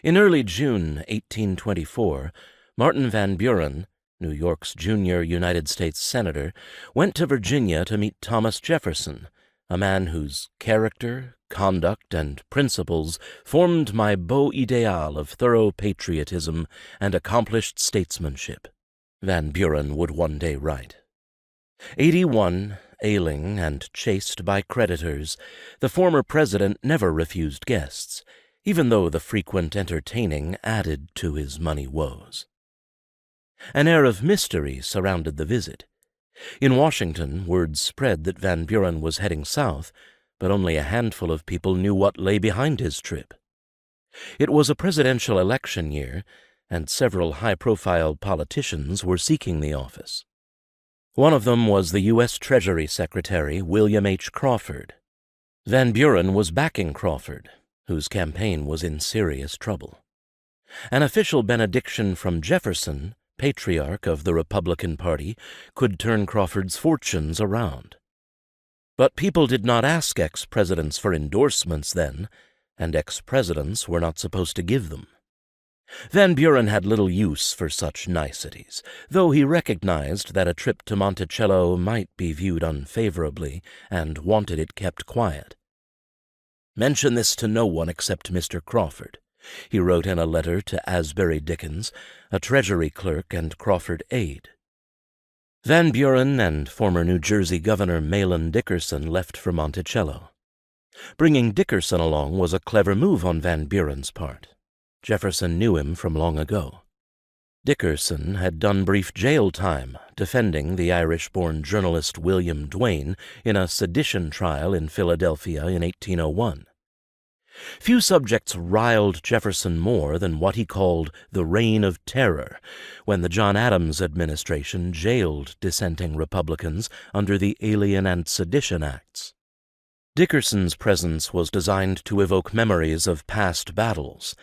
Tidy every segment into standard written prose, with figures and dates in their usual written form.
In early June 1824, Martin Van Buren, New York's junior United States Senator, went to Virginia to meet Thomas Jefferson, a man whose character, conduct, and principles formed my beau ideal of thorough patriotism and accomplished statesmanship, Van Buren would one day write. 81, ailing and chased by creditors, the former president never refused guests, even though the frequent entertaining added to his money woes. An air of mystery surrounded the visit. In Washington, word spread that Van Buren was heading south, but only a handful of people knew what lay behind his trip. It was a presidential election year, and several high-profile politicians were seeking the office. One of them was the U.S. Treasury Secretary William H. Crawford. Van Buren was backing Crawford, whose campaign was in serious trouble. An official benediction from Jefferson, patriarch of the Republican Party, could turn Crawford's fortunes around. But people did not ask ex-presidents for endorsements then, and ex-presidents were not supposed to give them. Van Buren had little use for such niceties, though he recognized that a trip to Monticello might be viewed unfavorably and wanted it kept quiet. "Mention this to no one except Mr. Crawford," he wrote in a letter to Asbury Dickens, a Treasury clerk and Crawford aide. Van Buren and former New Jersey Governor Mahlon Dickerson left for Monticello. Bringing Dickerson along was a clever move on Van Buren's part. Jefferson knew him from long ago. Dickerson had done brief jail time defending the Irish-born journalist William Duane in a sedition trial in Philadelphia in 1801. Few subjects riled Jefferson more than what he called the Reign of Terror, when the John Adams administration jailed dissenting Republicans under the Alien and Sedition Acts. Dickerson's presence was designed to evoke memories of past battles,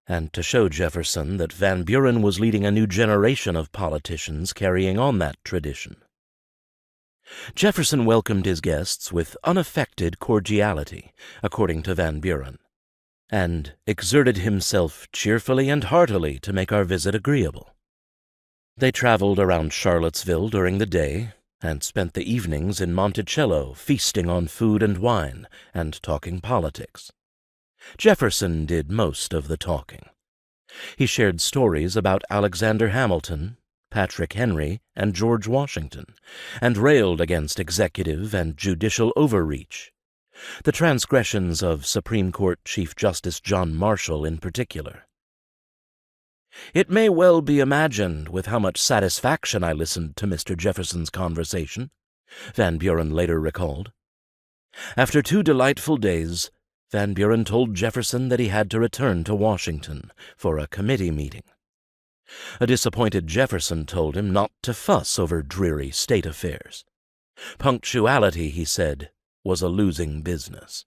and to show Jefferson that Van Buren was leading a new generation of politicians carrying on that tradition. Jefferson welcomed his guests with unaffected cordiality, according to Van Buren, and exerted himself cheerfully and heartily to make our visit agreeable. They traveled around Charlottesville during the day, and spent the evenings in Monticello feasting on food and wine and talking politics. Jefferson did most of the talking. He shared stories about Alexander Hamilton, Patrick Henry, and George Washington, and railed against executive and judicial overreach, the transgressions of Supreme Court Chief Justice John Marshall in particular. "It may well be imagined with how much satisfaction I listened to Mr. Jefferson's conversation," Van Buren later recalled. After 2 delightful days, Van Buren told Jefferson that he had to return to Washington for a committee meeting. A disappointed Jefferson told him not to fuss over dreary state affairs. Punctuality, he said, was a losing business.